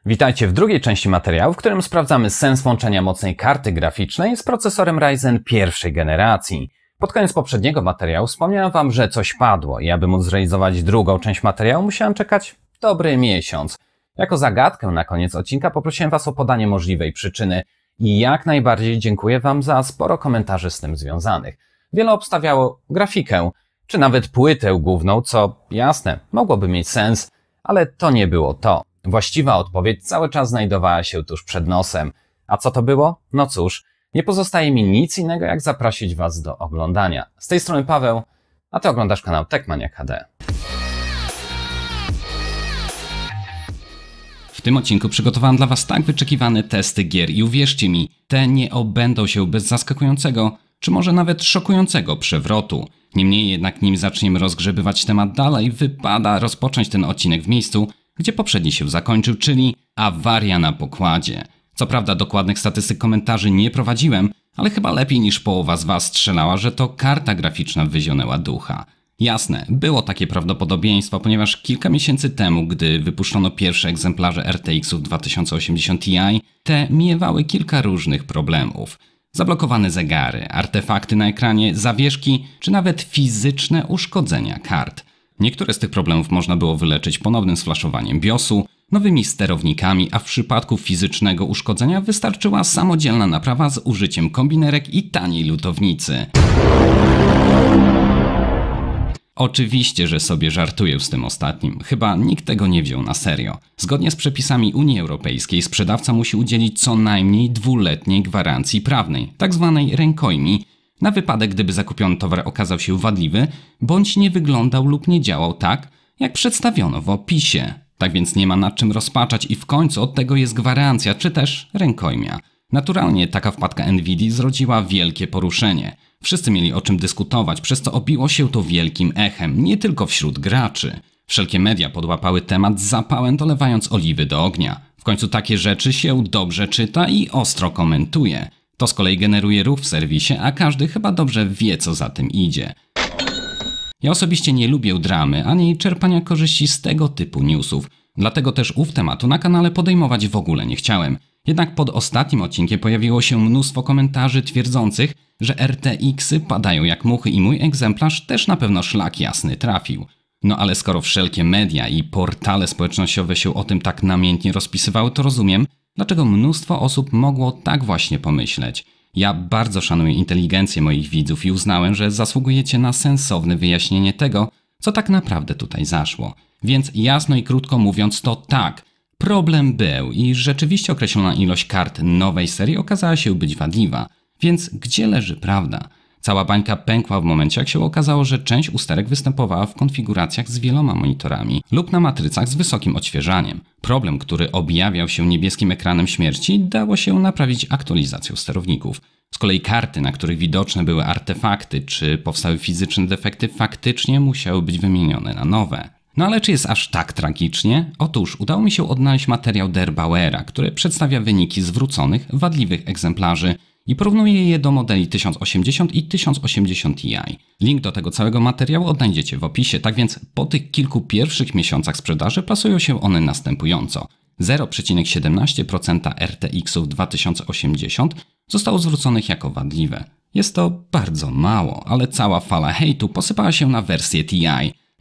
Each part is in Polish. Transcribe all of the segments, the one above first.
Witajcie w drugiej części materiału, w którym sprawdzamy sens łączenia mocnej karty graficznej z procesorem Ryzen pierwszej generacji. Pod koniec poprzedniego materiału wspomniałem Wam, że coś padło i aby móc zrealizować drugą część materiału, musiałem czekać dobry miesiąc. Jako zagadkę na koniec odcinka poprosiłem Was o podanie możliwej przyczyny i jak najbardziej dziękuję Wam za sporo komentarzy z tym związanych. Wiele obstawiało grafikę, czy nawet płytę główną, co jasne, mogłoby mieć sens, ale to nie było to. Właściwa odpowiedź cały czas znajdowała się tuż przed nosem. A co to było? No cóż, nie pozostaje mi nic innego jak zaprosić Was do oglądania. Z tej strony Paweł, a Ty oglądasz kanał Techmaniak HD. W tym odcinku przygotowałem dla Was tak wyczekiwane testy gier i uwierzcie mi, te nie obędą się bez zaskakującego, czy może nawet szokującego przewrotu. Niemniej jednak nim zaczniemy rozgrzebywać temat dalej, wypada rozpocząć ten odcinek w miejscu, gdzie poprzedni się zakończył, czyli awaria na pokładzie. Co prawda dokładnych statystyk komentarzy nie prowadziłem, ale chyba lepiej niż połowa z Was strzelała, że to karta graficzna wyzionęła ducha. Jasne, było takie prawdopodobieństwo, ponieważ kilka miesięcy temu, gdy wypuszczono pierwsze egzemplarze RTX-ów 2080 Ti, te miewały kilka różnych problemów. Zablokowane zegary, artefakty na ekranie, zawieszki, czy nawet fizyczne uszkodzenia kart. Niektóre z tych problemów można było wyleczyć ponownym sflaszowaniem BIOSu, nowymi sterownikami, a w przypadku fizycznego uszkodzenia wystarczyła samodzielna naprawa z użyciem kombinerek i taniej lutownicy. Oczywiście, że sobie żartuję z tym ostatnim. Chyba nikt tego nie wziął na serio. Zgodnie z przepisami Unii Europejskiej sprzedawca musi udzielić co najmniej 2-letniej gwarancji prawnej, tzw. rękojmi, na wypadek gdyby zakupiony towar okazał się wadliwy, bądź nie wyglądał lub nie działał tak, jak przedstawiono w opisie. Tak więc nie ma nad czym rozpaczać i w końcu od tego jest gwarancja, czy też rękojmia. Naturalnie taka wpadka Nvidii zrodziła wielkie poruszenie. Wszyscy mieli o czym dyskutować, przez co obiło się to wielkim echem, nie tylko wśród graczy. Wszelkie media podłapały temat z zapałem, dolewając oliwy do ognia. W końcu takie rzeczy się dobrze czyta i ostro komentuje. To z kolei generuje ruch w serwisie, a każdy chyba dobrze wie, co za tym idzie. Ja osobiście nie lubię dramy, ani czerpania korzyści z tego typu newsów. Dlatego też ów tematu na kanale podejmować w ogóle nie chciałem. Jednak pod ostatnim odcinkiem pojawiło się mnóstwo komentarzy twierdzących, że RTX-y padają jak muchy i mój egzemplarz też na pewno szlak jasny trafił. No ale skoro wszelkie media i portale społecznościowe się o tym tak namiętnie rozpisywały, to rozumiem, dlaczego mnóstwo osób mogło tak właśnie pomyśleć. Ja bardzo szanuję inteligencję moich widzów i uznałem, że zasługujecie na sensowne wyjaśnienie tego, co tak naprawdę tutaj zaszło. Więc jasno i krótko mówiąc to tak, problem był i rzeczywiście określona ilość kart nowej serii okazała się być wadliwa. Więc gdzie leży prawda? Cała bańka pękła w momencie, jak się okazało, że część usterek występowała w konfiguracjach z wieloma monitorami lub na matrycach z wysokim odświeżaniem. Problem, który objawiał się niebieskim ekranem śmierci, dało się naprawić aktualizacją sterowników. Z kolei karty, na których widoczne były artefakty czy powstały fizyczne defekty, faktycznie musiały być wymienione na nowe. No ale czy jest aż tak tragicznie? Otóż udało mi się odnaleźć materiał Bauera, który przedstawia wyniki zwróconych, wadliwych egzemplarzy i porównuje je do modeli 1080 i 1080 Ti. Link do tego całego materiału odnajdziecie w opisie, tak więc po tych kilku pierwszych miesiącach sprzedaży plasują się one następująco. 0,17% RTX-ów 2080 zostało zwróconych jako wadliwe. Jest to bardzo mało, ale cała fala hejtu posypała się na wersję Ti,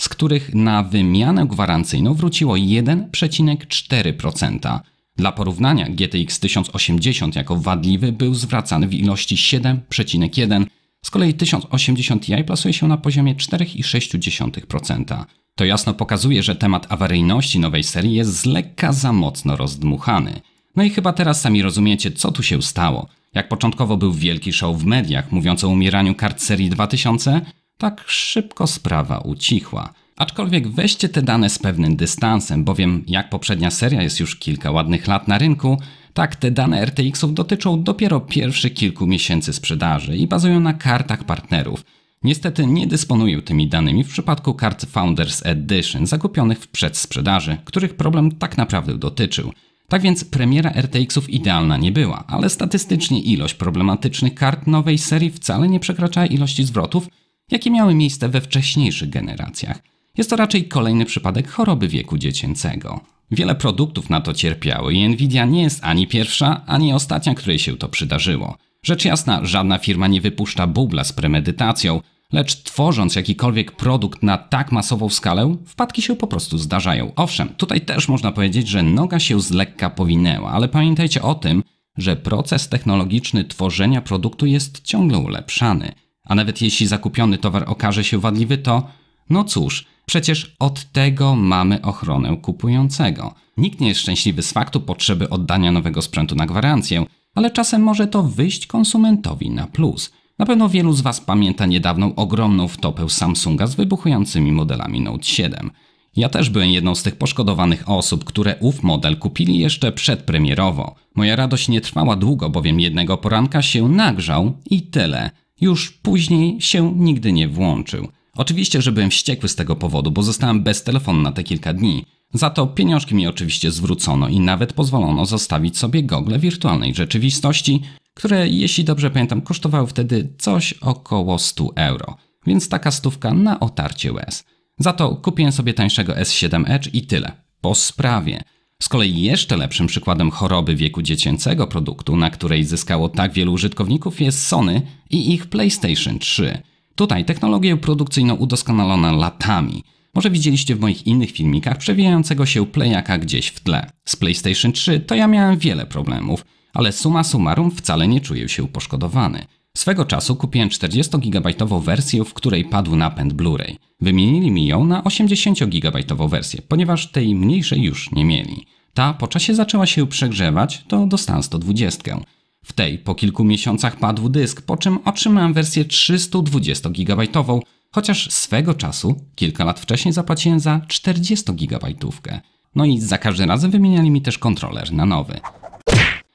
z których na wymianę gwarancyjną wróciło 1,4%. Dla porównania GTX 1080 jako wadliwy był zwracany w ilości 7,1%, z kolei 1080 Ti plasuje się na poziomie 4,6%. To jasno pokazuje, że temat awaryjności nowej serii jest z lekka za mocno rozdmuchany. No i chyba teraz sami rozumiecie, co tu się stało. Jak początkowo był wielki show w mediach mówiąc o umieraniu kart serii 2000, tak szybko sprawa ucichła. Aczkolwiek weźcie te dane z pewnym dystansem, bowiem jak poprzednia seria jest już kilka ładnych lat na rynku, tak te dane RTX-ów dotyczą dopiero pierwszych kilku miesięcy sprzedaży i bazują na kartach partnerów. Niestety nie dysponuję tymi danymi w przypadku kart Founders Edition zakupionych w przedsprzedaży, których problem tak naprawdę dotyczył. Tak więc premiera RTX-ów idealna nie była, ale statystycznie ilość problematycznych kart nowej serii wcale nie przekraczała ilości zwrotów, jakie miały miejsce we wcześniejszych generacjach. Jest to raczej kolejny przypadek choroby wieku dziecięcego. Wiele produktów na to cierpiało i Nvidia nie jest ani pierwsza, ani ostatnia, której się to przydarzyło. Rzecz jasna, żadna firma nie wypuszcza bubla z premedytacją, lecz tworząc jakikolwiek produkt na tak masową skalę, wpadki się po prostu zdarzają. Owszem, tutaj też można powiedzieć, że noga się z lekka powinęła, ale pamiętajcie o tym, że proces technologiczny tworzenia produktu jest ciągle ulepszany. A nawet jeśli zakupiony towar okaże się wadliwy, to no cóż, przecież od tego mamy ochronę kupującego. Nikt nie jest szczęśliwy z faktu potrzeby oddania nowego sprzętu na gwarancję, ale czasem może to wyjść konsumentowi na plus. Na pewno wielu z Was pamięta niedawną ogromną wtopę Samsunga z wybuchującymi modelami Note 7. Ja też byłem jedną z tych poszkodowanych osób, które ów model kupili jeszcze przedpremierowo. Moja radość nie trwała długo, bowiem jednego poranka się nagrzał i tyle. Już później się nigdy nie włączył. Oczywiście, że byłem wściekły z tego powodu, bo zostałem bez telefonu na te kilka dni. Za to pieniążki mi oczywiście zwrócono i nawet pozwolono zostawić sobie gogle wirtualnej rzeczywistości, które, jeśli dobrze pamiętam, kosztowały wtedy coś około 100 euro. Więc taka stówka na otarcie łez. Za to kupiłem sobie tańszego S7 Edge i tyle. Po sprawie. Z kolei jeszcze lepszym przykładem choroby wieku dziecięcego produktu, na której zyskało tak wielu użytkowników, jest Sony i ich PlayStation 3. Tutaj technologię produkcyjną udoskonalono latami. Może widzieliście w moich innych filmikach przewijającego się playaka gdzieś w tle. Z PlayStation 3 to ja miałem wiele problemów, ale summa summarum wcale nie czuję się poszkodowany. Swego czasu kupiłem 40-gigabajtową wersję, w której padł napęd Blu-ray. Wymienili mi ją na 80-gigabajtową wersję, ponieważ tej mniejszej już nie mieli. Ta po czasie zaczęła się przegrzewać, to dostałem 120. W tej po kilku miesiącach padł dysk, po czym otrzymałem wersję 320-gigabajtową, chociaż swego czasu, kilka lat wcześniej zapłaciłem za 40-gigabajtówkę. No i za każdym razem wymieniali mi też kontroler na nowy.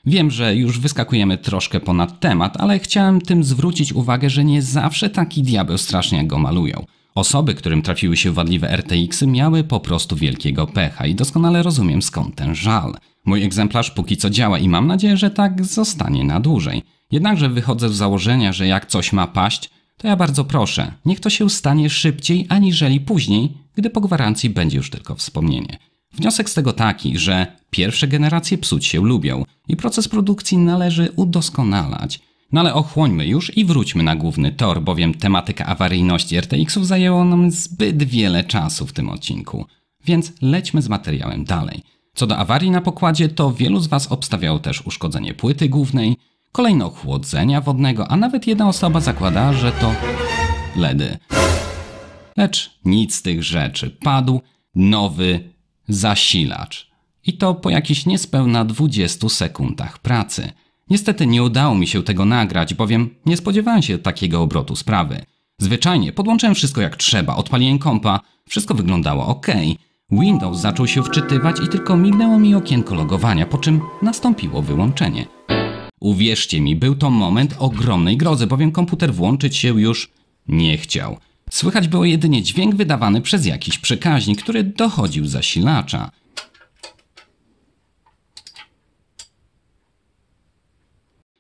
Wiem, że już wyskakujemy troszkę ponad temat, ale chciałem tym zwrócić uwagę, że nie zawsze taki diabeł strasznie jak go malują. Osoby, którym trafiły się wadliwe RTX-y, miały po prostu wielkiego pecha i doskonale rozumiem, skąd ten żal. Mój egzemplarz póki co działa i mam nadzieję, że tak zostanie na dłużej. Jednakże wychodzę z założenia, że jak coś ma paść, to ja bardzo proszę, niech to się stanie szybciej aniżeli później, gdy po gwarancji będzie już tylko wspomnienie. Wniosek z tego taki, że pierwsze generacje psuć się lubią i proces produkcji należy udoskonalać. No ale ochłońmy już i wróćmy na główny tor, bowiem tematyka awaryjności RTX-ów zajęło nam zbyt wiele czasu w tym odcinku. Więc lećmy z materiałem dalej. Co do awarii na pokładzie, to wielu z Was obstawiało też uszkodzenie płyty głównej, kolejno chłodzenia wodnego, a nawet jedna osoba zakładała, że to LEDy. Lecz nic z tych rzeczy. Padł nowy zasilacz. I to po jakichś niespełna 20 sekundach pracy. Niestety nie udało mi się tego nagrać, bowiem nie spodziewałem się takiego obrotu sprawy. Zwyczajnie podłączyłem wszystko jak trzeba, odpaliłem kompa, wszystko wyglądało ok. Windows zaczął się wczytywać i tylko mignęło mi okienko logowania, po czym nastąpiło wyłączenie. Uwierzcie mi, był to moment ogromnej grozy, bowiem komputer włączyć się już nie chciał. Słychać było jedynie dźwięk wydawany przez jakiś przekaźnik, który dochodził z zasilacza.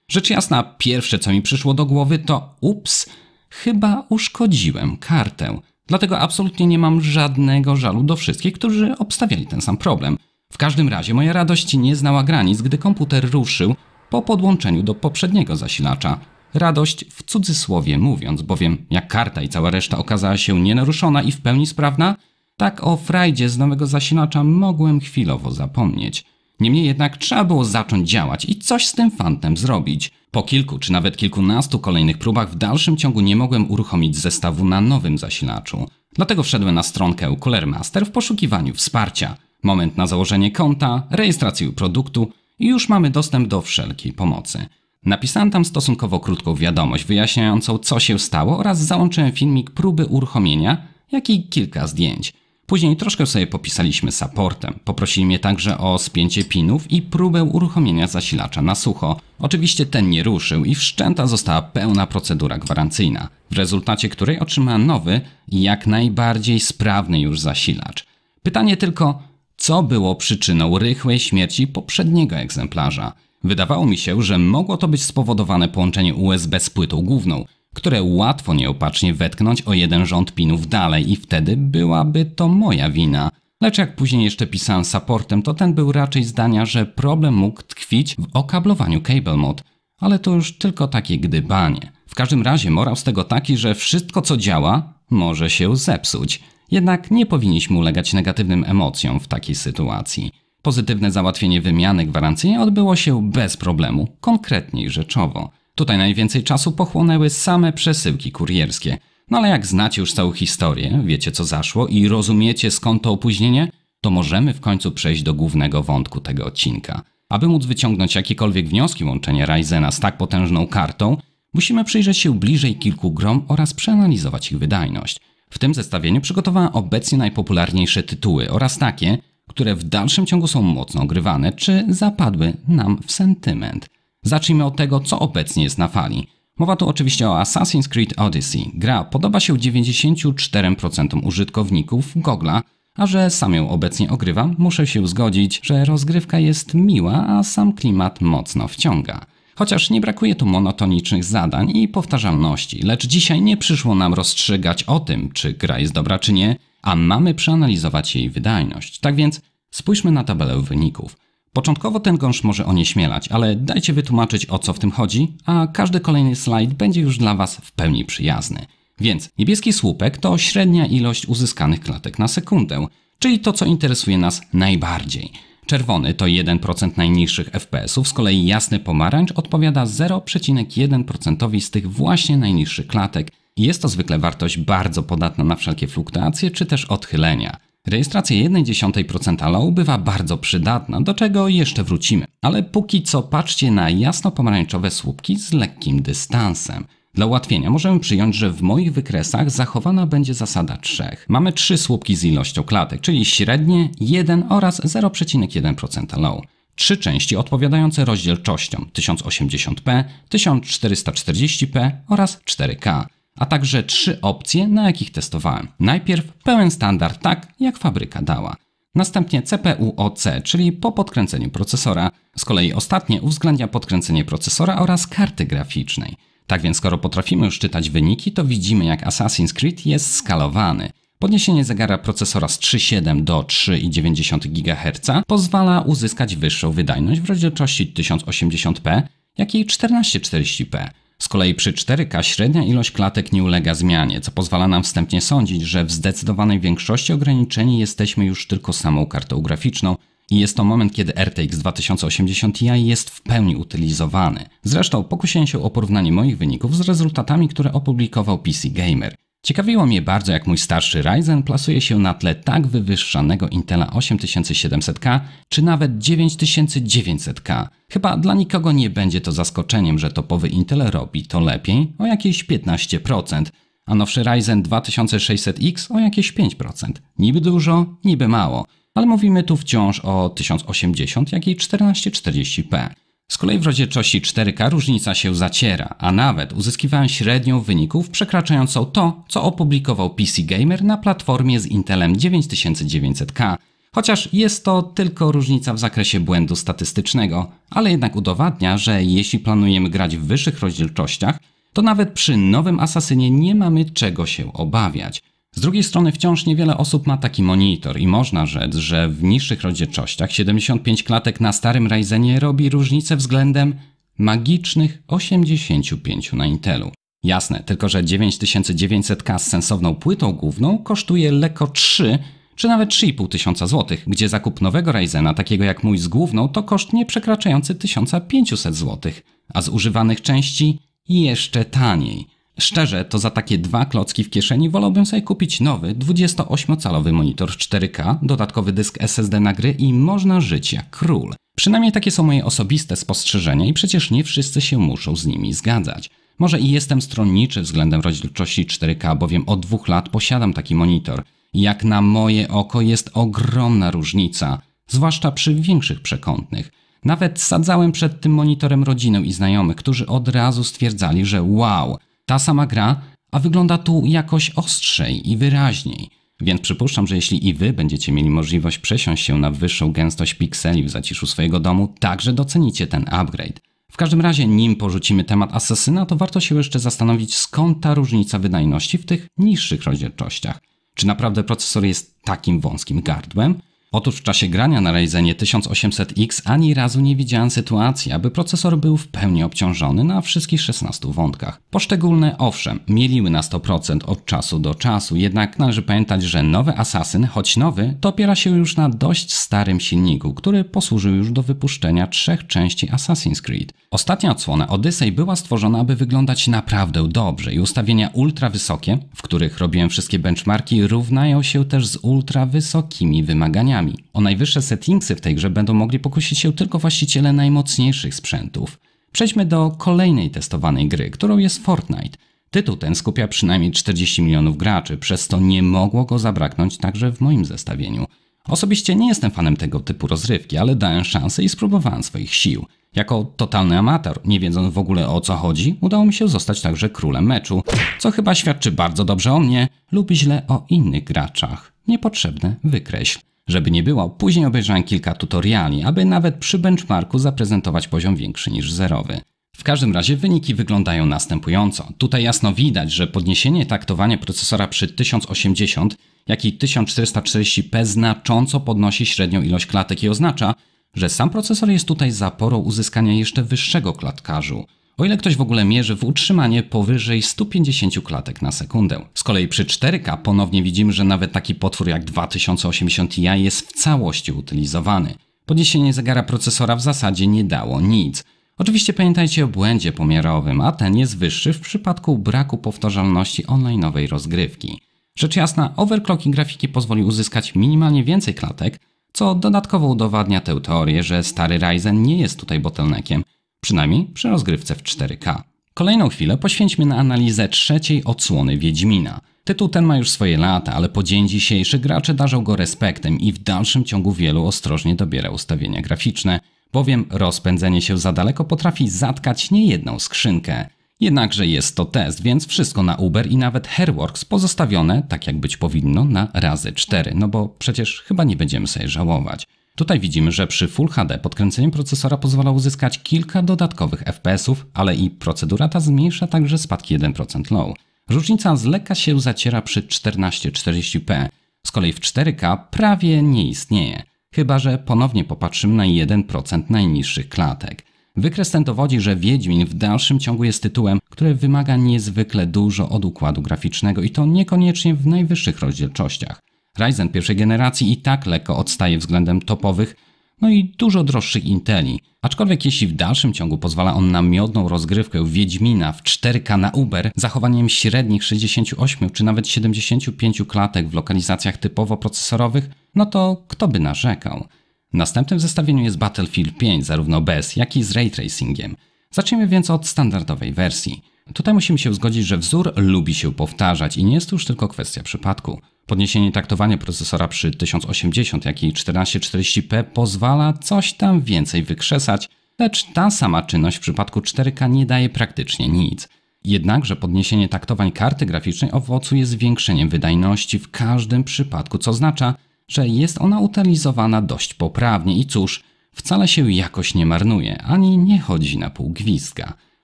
Rzecz jasna, pierwsze co mi przyszło do głowy to ups, chyba uszkodziłem kartę. Dlatego absolutnie nie mam żadnego żalu do wszystkich, którzy obstawiali ten sam problem. W każdym razie moja radość nie znała granic, gdy komputer ruszył po podłączeniu do poprzedniego zasilacza. Radość w cudzysłowie mówiąc, bowiem jak karta i cała reszta okazała się nienaruszona i w pełni sprawna, tak o frajdzie z nowego zasilacza mogłem chwilowo zapomnieć. Niemniej jednak trzeba było zacząć działać i coś z tym fantem zrobić. Po kilku czy nawet kilkunastu kolejnych próbach w dalszym ciągu nie mogłem uruchomić zestawu na nowym zasilaczu. Dlatego wszedłem na stronkę Cooler Master w poszukiwaniu wsparcia. Moment na założenie konta, rejestrację produktu i już mamy dostęp do wszelkiej pomocy. Napisałem tam stosunkowo krótką wiadomość wyjaśniającą, co się stało oraz załączyłem filmik próby uruchomienia, jak i kilka zdjęć. Później troszkę sobie popisaliśmy supportem. Poprosili mnie także o spięcie pinów i próbę uruchomienia zasilacza na sucho. Oczywiście ten nie ruszył i wszczęta została pełna procedura gwarancyjna, w rezultacie której otrzymałem nowy i jak najbardziej sprawny już zasilacz. Pytanie tylko, co było przyczyną rychłej śmierci poprzedniego egzemplarza? Wydawało mi się, że mogło to być spowodowane połączeniem USB z płytą główną, które łatwo nieopatrznie wetknąć o jeden rząd pinów dalej i wtedy byłaby to moja wina. Lecz jak później jeszcze pisałem z supportem, to ten był raczej zdania, że problem mógł tkwić w okablowaniu cable mod. Ale to już tylko takie gdybanie. W każdym razie morał z tego taki, że wszystko co działa może się zepsuć. Jednak nie powinniśmy ulegać negatywnym emocjom w takiej sytuacji. Pozytywne załatwienie wymiany gwarancyjnej odbyło się bez problemu, konkretniej rzeczowo. Tutaj najwięcej czasu pochłonęły same przesyłki kurierskie. No ale jak znacie już całą historię, wiecie co zaszło i rozumiecie skąd to opóźnienie, to możemy w końcu przejść do głównego wątku tego odcinka. Aby móc wyciągnąć jakiekolwiek wnioski łączenia Ryzena z tak potężną kartą, musimy przyjrzeć się bliżej kilku grom oraz przeanalizować ich wydajność. W tym zestawieniu przygotowałem obecnie najpopularniejsze tytuły oraz takie, które w dalszym ciągu są mocno ogrywane czy zapadły nam w sentyment. Zacznijmy od tego, co obecnie jest na fali. Mowa tu oczywiście o Assassin's Creed Odyssey. Gra podoba się 94% użytkowników Google'a, a że sam ją obecnie ogrywam, muszę się zgodzić, że rozgrywka jest miła, a sam klimat mocno wciąga. Chociaż nie brakuje tu monotonicznych zadań i powtarzalności, lecz dzisiaj nie przyszło nam rozstrzygać o tym, czy gra jest dobra czy nie, a mamy przeanalizować jej wydajność. Tak więc spójrzmy na tabelę wyników. Początkowo ten gąszcz może onieśmielać, ale dajcie wytłumaczyć o co w tym chodzi, a każdy kolejny slajd będzie już dla Was w pełni przyjazny. Więc niebieski słupek to średnia ilość uzyskanych klatek na sekundę, czyli to co interesuje nas najbardziej. Czerwony to 1% najniższych FPS-ów, z kolei jasny pomarańcz odpowiada 0,1% z tych właśnie najniższych klatek i jest to zwykle wartość bardzo podatna na wszelkie fluktuacje czy też odchylenia. Rejestracja 0,1% low bywa bardzo przydatna, do czego jeszcze wrócimy, ale póki co patrzcie na jasno-pomarańczowe słupki z lekkim dystansem. Dla ułatwienia możemy przyjąć, że w moich wykresach zachowana będzie zasada 3. Mamy 3 słupki z ilością klatek, czyli średnie, 1 oraz 0,1% low. 3 części odpowiadające rozdzielczościom 1080p, 1440p oraz 4K, a także 3 opcje, na jakich testowałem. Najpierw pełen standard, tak jak fabryka dała. Następnie CPU-OC, czyli po podkręceniu procesora. Z kolei ostatnie uwzględnia podkręcenie procesora oraz karty graficznej. Tak więc skoro potrafimy już czytać wyniki, to widzimy jak Assassin's Creed jest skalowany. Podniesienie zegara procesora z 3,7 do 3,9 GHz pozwala uzyskać wyższą wydajność w rozdzielczości 1080p, jak i 1440p. Z kolei przy 4K średnia ilość klatek nie ulega zmianie, co pozwala nam wstępnie sądzić, że w zdecydowanej większości ograniczeni jesteśmy już tylko samą kartą graficzną i jest to moment, kiedy RTX 2080 Ti jest w pełni utylizowany. Zresztą pokusiłem się o porównanie moich wyników z rezultatami, które opublikował PC Gamer. Ciekawiło mnie bardzo, jak mój starszy Ryzen plasuje się na tle tak wywyższanego Intela 8700K czy nawet 9900K. Chyba dla nikogo nie będzie to zaskoczeniem, że topowy Intel robi to lepiej o jakieś 15%, a nowszy Ryzen 2600X o jakieś 5%. Niby dużo, niby mało, ale mówimy tu wciąż o 1080 jak i 1440p. Z kolei w rozdzielczości 4K różnica się zaciera, a nawet uzyskiwałem średnią wyników przekraczającą to, co opublikował PC Gamer na platformie z Intelem 9900K. Chociaż jest to tylko różnica w zakresie błędu statystycznego, ale jednak udowadnia, że jeśli planujemy grać w wyższych rozdzielczościach, to nawet przy nowym Asasynie nie mamy czego się obawiać. Z drugiej strony wciąż niewiele osób ma taki monitor i można rzec, że w niższych rozdzielczościach 75 klatek na starym Ryzenie robi różnicę względem magicznych 85 na Intelu. Jasne, tylko że 9900K z sensowną płytą główną kosztuje lekko 3 czy nawet 3500 zł, gdzie zakup nowego Ryzena takiego jak mój z główną to koszt nie przekraczający 1500 zł, a z używanych części jeszcze taniej. Szczerze, to za takie 2 klocki w kieszeni wolałbym sobie kupić nowy 28-calowy monitor 4K, dodatkowy dysk SSD na gry i można żyć jak król. Przynajmniej takie są moje osobiste spostrzeżenia i przecież nie wszyscy się muszą z nimi zgadzać. Może i jestem stronniczy względem rozdzielczości 4K, bowiem od 2 lat posiadam taki monitor. I jak na moje oko jest ogromna różnica, zwłaszcza przy większych przekątnych. Nawet sadzałem przed tym monitorem rodzinę i znajomych, którzy od razu stwierdzali, że wow, ta sama gra, a wygląda tu jakoś ostrzej i wyraźniej. Więc przypuszczam, że jeśli i wy będziecie mieli możliwość przesiąść się na wyższą gęstość pikseli w zaciszu swojego domu, także docenicie ten upgrade. W każdym razie, nim porzucimy temat Asasyna, to warto się jeszcze zastanowić, skąd ta różnica wydajności w tych niższych rozdzielczościach. Czy naprawdę procesor jest takim wąskim gardłem? Otóż w czasie grania na Ryzenie 1800X ani razu nie widziałem sytuacji, aby procesor był w pełni obciążony na wszystkich 16 wątkach. Poszczególne, owszem, mieliły na 100% od czasu do czasu, jednak należy pamiętać, że nowy Assassin, choć nowy, to opiera się już na dość starym silniku, który posłużył już do wypuszczenia 3 części Assassin's Creed. Ostatnia odsłona Odyssey była stworzona, aby wyglądać naprawdę dobrze i ustawienia ultra wysokie, w których robiłem wszystkie benchmarki, równają się też z ultra wysokimi wymaganiami. O najwyższe settingsy w tej grze będą mogli pokusić się tylko właściciele najmocniejszych sprzętów. Przejdźmy do kolejnej testowanej gry, którą jest Fortnite. Tytuł ten skupia przynajmniej 40 milionów graczy, przez to nie mogło go zabraknąć także w moim zestawieniu. Osobiście nie jestem fanem tego typu rozrywki, ale dałem szansę i spróbowałem swoich sił. Jako totalny amator, nie wiedząc w ogóle o co chodzi, udało mi się zostać także królem meczu, co chyba świadczy bardzo dobrze o mnie lub źle o innych graczach. Niepotrzebne wykreśl. Żeby nie było, później obejrzałem kilka tutoriali, aby nawet przy benchmarku zaprezentować poziom większy niż zerowy. W każdym razie wyniki wyglądają następująco. Tutaj jasno widać, że podniesienie taktowania procesora przy 1080, jak i 1440p znacząco podnosi średnią ilość klatek i oznacza, że sam procesor jest tutaj zaporą uzyskania jeszcze wyższego klatkarzu. O ile ktoś w ogóle mierzy w utrzymanie powyżej 150 klatek na sekundę. Z kolei przy 4K ponownie widzimy, że nawet taki potwór jak 2080 Ti jest w całości utylizowany. Podniesienie zegara procesora w zasadzie nie dało nic. Oczywiście pamiętajcie o błędzie pomiarowym, a ten jest wyższy w przypadku braku powtarzalności online'owej rozgrywki. Rzecz jasna, overclocking grafiki pozwoli uzyskać minimalnie więcej klatek, co dodatkowo udowadnia tę teorię, że stary Ryzen nie jest tutaj bottleneckiem, przynajmniej przy rozgrywce w 4K. Kolejną chwilę poświęćmy na analizę trzeciej odsłony Wiedźmina. Tytuł ten ma już swoje lata, ale po dzień dzisiejszy gracze darzą go respektem i w dalszym ciągu wielu ostrożnie dobiera ustawienia graficzne, bowiem rozpędzenie się za daleko potrafi zatkać niejedną skrzynkę. Jednakże jest to test, więc wszystko na Uber i nawet Hairworks pozostawione, tak jak być powinno, na razy 4, no bo przecież chyba nie będziemy sobie żałować. Tutaj widzimy, że przy Full HD podkręcenie procesora pozwala uzyskać kilka dodatkowych FPS-ów, ale i procedura ta zmniejsza także spadki 1% low. Różnica z lekka się zaciera przy 1440p, z kolei w 4K prawie nie istnieje, chyba że ponownie popatrzymy na 1% najniższych klatek. Wykres ten dowodzi, że Wiedźmin w dalszym ciągu jest tytułem, który wymaga niezwykle dużo od układu graficznego i to niekoniecznie w najwyższych rozdzielczościach. Ryzen pierwszej generacji i tak lekko odstaje względem topowych, no i dużo droższych Inteli. Aczkolwiek jeśli w dalszym ciągu pozwala on na miodną rozgrywkę Wiedźmina w 4K na Uber, zachowaniem średnich 68 czy nawet 75 klatek w lokalizacjach typowo procesorowych, no to kto by narzekał? Następnym w zestawieniu jest Battlefield 5, zarówno bez, jak i z ray tracingiem. Zacznijmy więc od standardowej wersji. Tutaj musimy się zgodzić, że wzór lubi się powtarzać i nie jest to już tylko kwestia przypadku. Podniesienie taktowania procesora przy 1080, jak i 1440p pozwala coś tam więcej wykrzesać, lecz ta sama czynność w przypadku 4K nie daje praktycznie nic. Jednakże podniesienie taktowań karty graficznej owocuje zwiększeniem wydajności w każdym przypadku, co oznacza, że jest ona utylizowana dość poprawnie i cóż, wcale się jakoś nie marnuje, ani nie chodzi na pół gwizdka.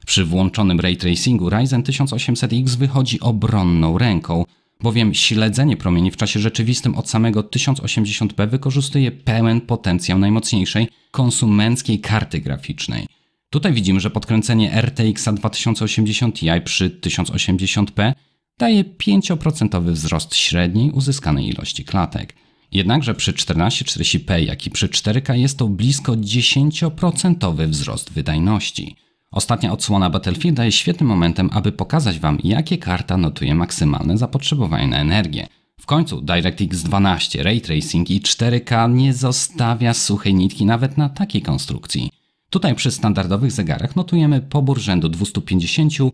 Przy włączonym ray tracingu Ryzen 1800X wychodzi obronną ręką, bowiem śledzenie promieni w czasie rzeczywistym od samego 1080p wykorzystuje pełen potencjał najmocniejszej konsumenckiej karty graficznej. Tutaj widzimy, że podkręcenie RTX 2080 Ti przy 1080p daje 5% wzrost średniej uzyskanej ilości klatek. Jednakże przy 1440p, jak i przy 4K jest to blisko 10% wzrost wydajności. Ostatnia odsłona Battlefielda jest świetnym momentem, aby pokazać Wam, jakie karta notuje maksymalne zapotrzebowanie na energię. W końcu DirectX 12, Ray Tracing i 4K nie zostawia suchej nitki nawet na takiej konstrukcji. Tutaj przy standardowych zegarach notujemy pobór rzędu 250-260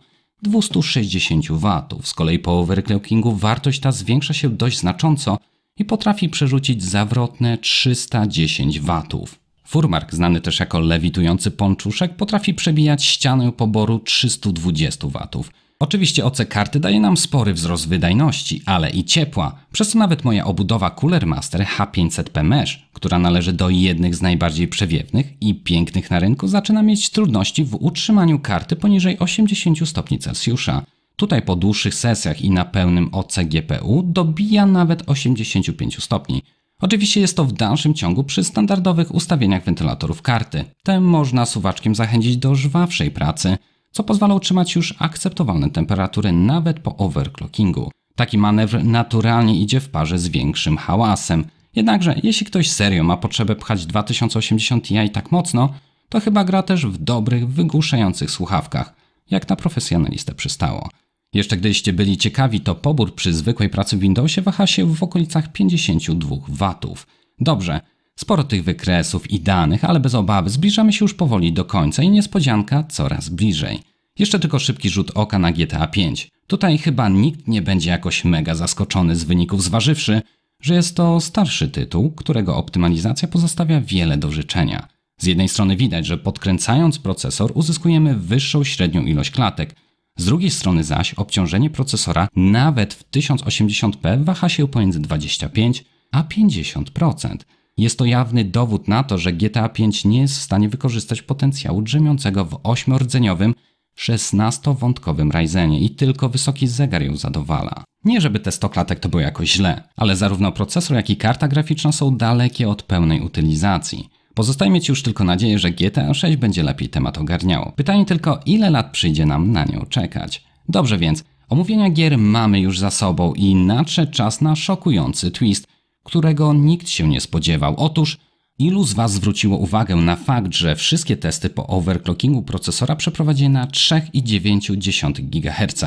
W. Z kolei po overclockingu wartość ta zwiększa się dość znacząco i potrafi przerzucić zawrotne 310 W. Furmark, znany też jako lewitujący ponczuszek, potrafi przebijać ścianę poboru 320 W. Oczywiście OC karty daje nam spory wzrost wydajności, ale i ciepła, przez co nawet moja obudowa Cooler Master H500P Mesh, która należy do jednych z najbardziej przewiewnych i pięknych na rynku, zaczyna mieć trudności w utrzymaniu karty poniżej 80 stopni Celsjusza. Tutaj po dłuższych sesjach i na pełnym OC GPU dobija nawet 85 stopni. Oczywiście jest to w dalszym ciągu przy standardowych ustawieniach wentylatorów karty. Te można suwaczkiem zachęcić do żwawszej pracy, co pozwala utrzymać już akceptowalne temperatury nawet po overclockingu. Taki manewr naturalnie idzie w parze z większym hałasem. Jednakże jeśli ktoś serio ma potrzebę pchać 2080 Ti tak mocno, to chyba gra też w dobrych, wygłuszających słuchawkach, jak na profesjonalistę przystało. Jeszcze gdyście byli ciekawi, to pobór przy zwykłej pracy w Windowsie waha się w okolicach 52 W. Dobrze, sporo tych wykresów i danych, ale bez obawy zbliżamy się już powoli do końca i niespodzianka coraz bliżej. Jeszcze tylko szybki rzut oka na GTA 5. Tutaj chyba nikt nie będzie jakoś mega zaskoczony z wyników, zważywszy, że jest to starszy tytuł, którego optymalizacja pozostawia wiele do życzenia. Z jednej strony widać, że podkręcając procesor uzyskujemy wyższą średnią ilość klatek, z drugiej strony zaś obciążenie procesora nawet w 1080p waha się pomiędzy 25 a 50%. Jest to jawny dowód na to, że GTA 5 nie jest w stanie wykorzystać potencjału drzemiącego w 8-rdzeniowym 16-wątkowym Ryzenie i tylko wysoki zegar ją zadowala. Nie żeby te 100 klatek to było jakoś źle, ale zarówno procesor jak i karta graficzna są dalekie od pełnej utylizacji. Pozostaje mieć już tylko nadzieję, że GTA 6 będzie lepiej temat ogarniało. Pytanie tylko, ile lat przyjdzie nam na nią czekać. Dobrze więc, omówienia gier mamy już za sobą i nadszedł czas na szokujący twist, którego nikt się nie spodziewał. Otóż, ilu z Was zwróciło uwagę na fakt, że wszystkie testy po overclockingu procesora przeprowadzili na 3,9 GHz?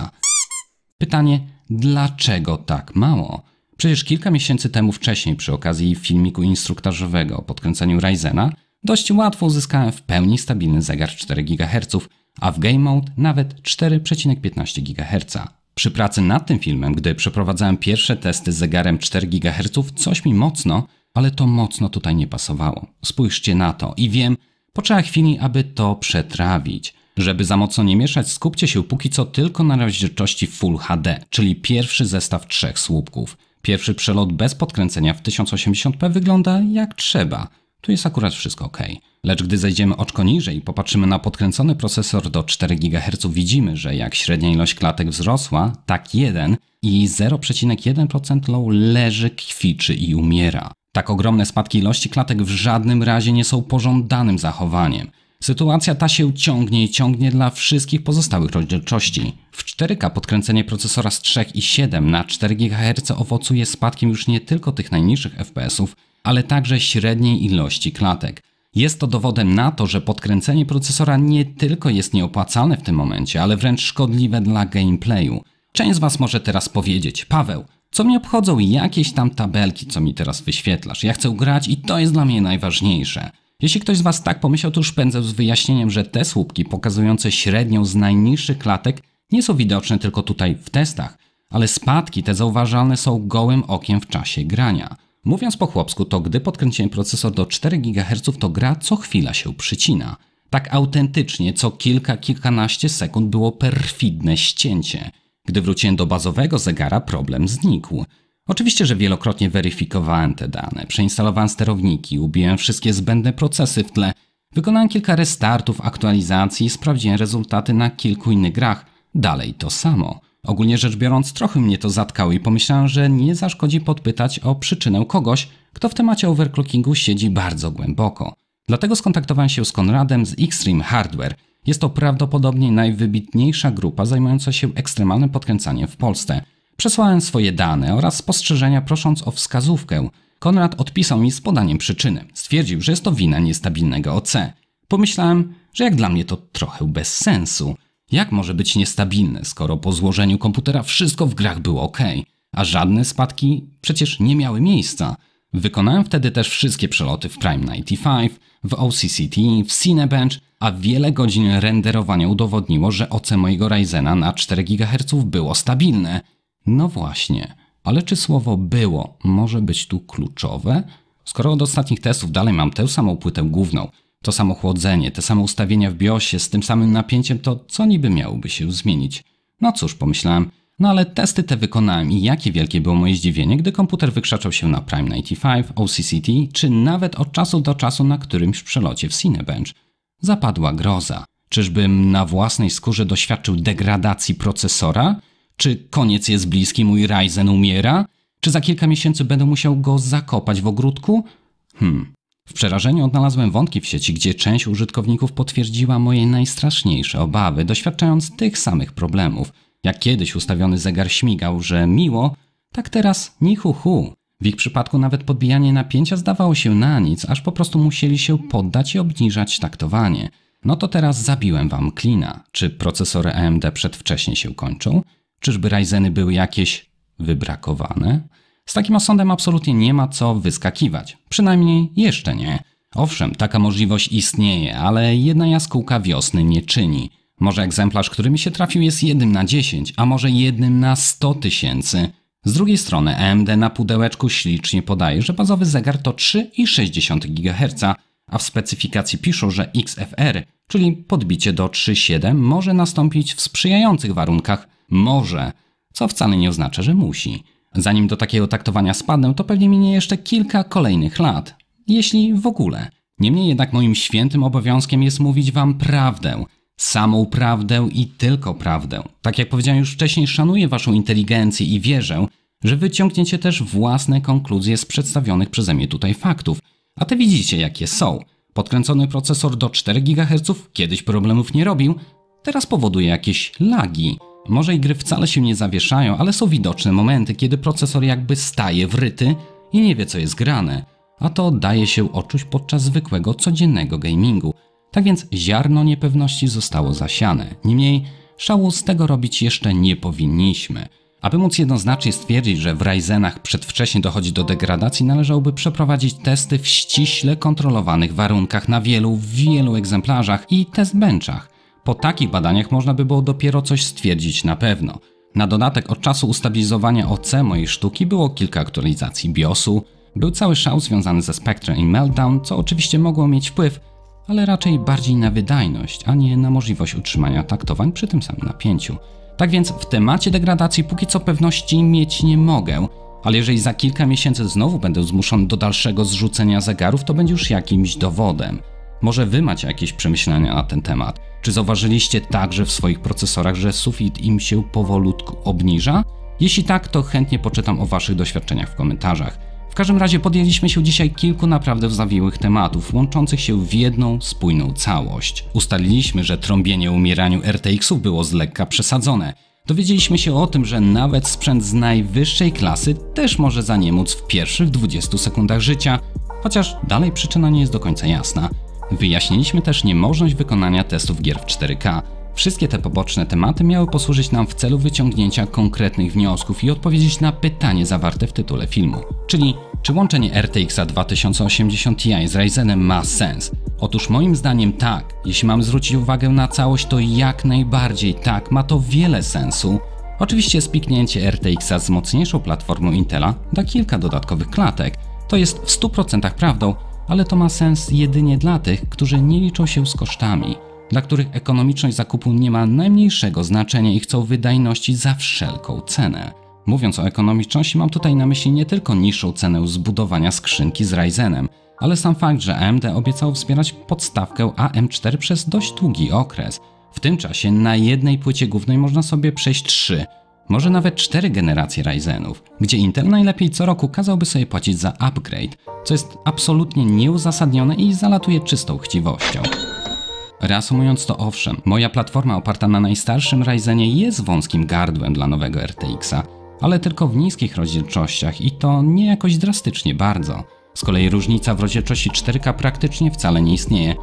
Pytanie, dlaczego tak mało? Przecież kilka miesięcy temu wcześniej przy okazji filmiku instruktażowego o podkręcaniu Ryzena dość łatwo uzyskałem w pełni stabilny zegar 4 GHz, a w Game Mode nawet 4,15 GHz. Przy pracy nad tym filmem, gdy przeprowadzałem pierwsze testy z zegarem 4 GHz, coś mi mocno, ale to mocno tutaj nie pasowało. Spójrzcie na to i wiem, potrzeba chwili, aby to przetrawić. Żeby za mocno nie mieszać, skupcie się póki co tylko na rozdzielczości Full HD, czyli pierwszy zestaw 3 słupków. Pierwszy przelot bez podkręcenia w 1080p wygląda jak trzeba. Tu jest akurat wszystko ok. Lecz gdy zejdziemy oczko niżej i popatrzymy na podkręcony procesor do 4 GHz, widzimy, że jak średnia ilość klatek wzrosła, tak 1 i 0,1% low leży, kwiczy i umiera. Tak ogromne spadki ilości klatek w żadnym razie nie są pożądanym zachowaniem. Sytuacja ta się ciągnie i ciągnie dla wszystkich pozostałych rozdzielczości. W 4K podkręcenie procesora z 3,7 na 4 GHz owocuje spadkiem już nie tylko tych najniższych FPS-ów, ale także średniej ilości klatek. Jest to dowodem na to, że podkręcenie procesora nie tylko jest nieopłacalne w tym momencie, ale wręcz szkodliwe dla gameplayu. Część z Was może teraz powiedzieć: Paweł, co mnie obchodzą jakieś tam tabelki, co mi teraz wyświetlasz? Ja chcę grać i to jest dla mnie najważniejsze. Jeśli ktoś z Was tak pomyślał, to już pędzę z wyjaśnieniem, że te słupki pokazujące średnią z najniższych klatek nie są widoczne tylko tutaj w testach, ale spadki te zauważalne są gołym okiem w czasie grania. Mówiąc po chłopsku, to gdy podkręciłem procesor do 4 GHz, to gra co chwila się przycina. Tak autentycznie co kilkanaście sekund było perfidne ścięcie. Gdy wróciłem do bazowego zegara, problem znikł. Oczywiście, że wielokrotnie weryfikowałem te dane, przeinstalowałem sterowniki, ubiłem wszystkie zbędne procesy w tle, wykonałem kilka restartów, aktualizacji i sprawdziłem rezultaty na kilku innych grach. Dalej to samo. Ogólnie rzecz biorąc, trochę mnie to zatkało i pomyślałem, że nie zaszkodzi podpytać o przyczynę kogoś, kto w temacie overclockingu siedzi bardzo głęboko. Dlatego skontaktowałem się z Konradem z Extreme Hardware. Jest to prawdopodobnie najwybitniejsza grupa zajmująca się ekstremalnym podkręcaniem w Polsce. Przesłałem swoje dane oraz spostrzeżenia, prosząc o wskazówkę. Konrad odpisał mi z podaniem przyczyny. Stwierdził, że jest to wina niestabilnego OC. Pomyślałem, że jak dla mnie to trochę bez sensu. Jak może być niestabilne, skoro po złożeniu komputera wszystko w grach było ok, a żadne spadki przecież nie miały miejsca? Wykonałem wtedy też wszystkie przeloty w Prime 95, w OCCT, w Cinebench, a wiele godzin renderowania udowodniło, że OC mojego Ryzena na 4 GHz było stabilne. No właśnie, ale czy słowo było może być tu kluczowe? Skoro od ostatnich testów dalej mam tę samą płytę główną, to samo chłodzenie, te same ustawienia w BIOSie z tym samym napięciem, to co niby miałoby się zmienić? No cóż, pomyślałem, no ale testy te wykonałem i jakie wielkie było moje zdziwienie, gdy komputer wykrzaczał się na Prime 95, OCCT, czy nawet od czasu do czasu na którymś przelocie w Cinebench. Zapadła groza. Czyżbym na własnej skórze doświadczył degradacji procesora? Czy koniec jest bliski, mój Ryzen umiera? Czy za kilka miesięcy będę musiał go zakopać w ogródku? W przerażeniu odnalazłem wątki w sieci, gdzie część użytkowników potwierdziła moje najstraszniejsze obawy, doświadczając tych samych problemów. Jak kiedyś ustawiony zegar śmigał, że miło, tak teraz ni hu hu. W ich przypadku nawet podbijanie napięcia zdawało się na nic, aż po prostu musieli się poddać i obniżać taktowanie. No to teraz zabiłem wam klina. Czy procesory AMD przedwcześnie się kończą? Czyżby Ryzeny były jakieś wybrakowane? Z takim osądem absolutnie nie ma co wyskakiwać. Przynajmniej jeszcze nie. Owszem, taka możliwość istnieje, ale jedna jaskółka wiosny nie czyni. Może egzemplarz, który mi się trafił, jest 1 na 10, a może 1 na 100 000. Z drugiej strony AMD na pudełeczku ślicznie podaje, że bazowy zegar to 3,6 GHz, a w specyfikacji piszą, że XFR, czyli podbicie do 3,7, może nastąpić w sprzyjających warunkach. Może, co wcale nie oznacza, że musi. Zanim do takiego taktowania spadnę, to pewnie minie jeszcze kilka kolejnych lat. Jeśli w ogóle. Niemniej jednak moim świętym obowiązkiem jest mówić wam prawdę. Samą prawdę i tylko prawdę. Tak jak powiedziałem już wcześniej, szanuję waszą inteligencję i wierzę, że wyciągniecie też własne konkluzje z przedstawionych przeze mnie tutaj faktów. A te widzicie jakie są. Podkręcony procesor do 4 GHz kiedyś problemów nie robił, teraz powoduje jakieś lagi. Może i gry wcale się nie zawieszają, ale są widoczne momenty, kiedy procesor jakby staje wryty i nie wie co jest grane. A to daje się odczuć podczas zwykłego, codziennego gamingu. Tak więc ziarno niepewności zostało zasiane. Niemniej szału z tego robić jeszcze nie powinniśmy. Aby móc jednoznacznie stwierdzić, że w Ryzenach przedwcześnie dochodzi do degradacji, należałoby przeprowadzić testy w ściśle kontrolowanych warunkach na wielu egzemplarzach i testbenchach. Po takich badaniach można by było dopiero coś stwierdzić na pewno. Na dodatek od czasu ustabilizowania OC mojej sztuki było kilka aktualizacji BIOSu, był cały szał związany ze Spectre i Meltdown, co oczywiście mogło mieć wpływ, ale raczej bardziej na wydajność, a nie na możliwość utrzymania taktowań przy tym samym napięciu. Tak więc w temacie degradacji póki co pewności mieć nie mogę, ale jeżeli za kilka miesięcy znowu będę zmuszony do dalszego zrzucenia zegarów, to będzie już jakimś dowodem. Może wy macie jakieś przemyślenia na ten temat? Czy zauważyliście także w swoich procesorach, że sufit im się powolutku obniża? Jeśli tak, to chętnie poczytam o waszych doświadczeniach w komentarzach. W każdym razie podjęliśmy się dzisiaj kilku naprawdę zawiłych tematów, łączących się w jedną spójną całość. Ustaliliśmy, że trąbienie o umieraniu RTX-ów było z lekka przesadzone. Dowiedzieliśmy się o tym, że nawet sprzęt z najwyższej klasy też może zaniemóc w pierwszych 20 sekundach życia, chociaż dalej przyczyna nie jest do końca jasna. Wyjaśniliśmy też niemożność wykonania testów gier w 4K. Wszystkie te poboczne tematy miały posłużyć nam w celu wyciągnięcia konkretnych wniosków i odpowiedzieć na pytanie zawarte w tytule filmu. Czyli, czy łączenie RTX 2080 Ti z Ryzenem ma sens? Otóż moim zdaniem tak. Jeśli mamy zwrócić uwagę na całość, to jak najbardziej tak, ma to wiele sensu. Oczywiście spiknięcie RTX z mocniejszą platformą Intela da kilka dodatkowych klatek. To jest w 100% prawdą, ale to ma sens jedynie dla tych, którzy nie liczą się z kosztami, dla których ekonomiczność zakupu nie ma najmniejszego znaczenia i chcą wydajności za wszelką cenę. Mówiąc o ekonomiczności, mam tutaj na myśli nie tylko niższą cenę zbudowania skrzynki z Ryzenem, ale sam fakt, że AMD obiecało wspierać podstawkę AM4 przez dość długi okres. W tym czasie na jednej płycie głównej można sobie przejść 3, może nawet 4 generacje Ryzenów, gdzie Intel najlepiej co roku kazałby sobie płacić za upgrade, co jest absolutnie nieuzasadnione i zalatuje czystą chciwością. Reasumując to owszem, moja platforma oparta na najstarszym Ryzenie jest wąskim gardłem dla nowego RTX-a, ale tylko w niskich rozdzielczościach i to nie jakoś drastycznie bardzo. Z kolei różnica w rozdzielczości 4K praktycznie wcale nie istnieje.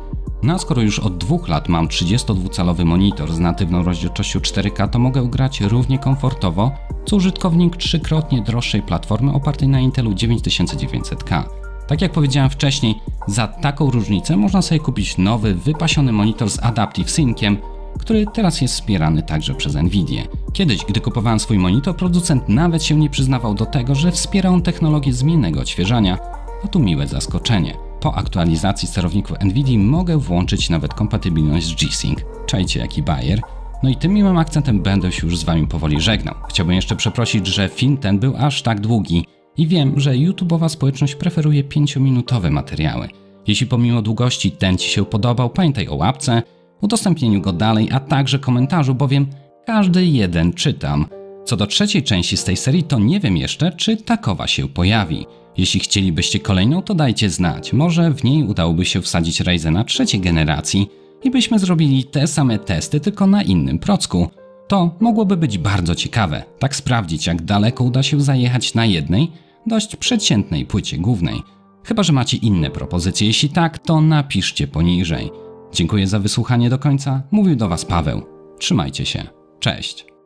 No a skoro już od 2 lat mam 32-calowy monitor z natywną rozdzielczością 4K, to mogę grać równie komfortowo, co użytkownik 3-krotnie droższej platformy opartej na Intelu 9900K. Tak jak powiedziałem wcześniej, za taką różnicę można sobie kupić nowy, wypasiony monitor z Adaptive Synciem, który teraz jest wspierany także przez Nvidię. Kiedyś, gdy kupowałem swój monitor, producent nawet się nie przyznawał do tego, że wspiera on technologię zmiennego odświeżania, a tu miłe zaskoczenie. Po aktualizacji sterowników Nvidii mogę włączyć nawet kompatybilność z G-Sync. Czajcie jaki bajer. No i tym miłym akcentem będę się już z wami powoli żegnał. Chciałbym jeszcze przeprosić, że film ten był aż tak długi i wiem, że YouTube'owa społeczność preferuje 5-minutowe materiały. Jeśli pomimo długości ten ci się podobał, pamiętaj o łapce, udostępnieniu go dalej, a także komentarzu, bowiem każdy jeden czytam. Co do trzeciej części z tej serii, to nie wiem jeszcze, czy takowa się pojawi. Jeśli chcielibyście kolejną, to dajcie znać. Może w niej udałoby się wsadzić Ryzena trzeciej generacji i byśmy zrobili te same testy, tylko na innym procku. To mogłoby być bardzo ciekawe, tak sprawdzić, jak daleko uda się zajechać na jednej, dość przeciętnej płycie głównej. Chyba że macie inne propozycje, jeśli tak, to napiszcie poniżej. Dziękuję za wysłuchanie do końca, mówił do Was Paweł. Trzymajcie się, cześć.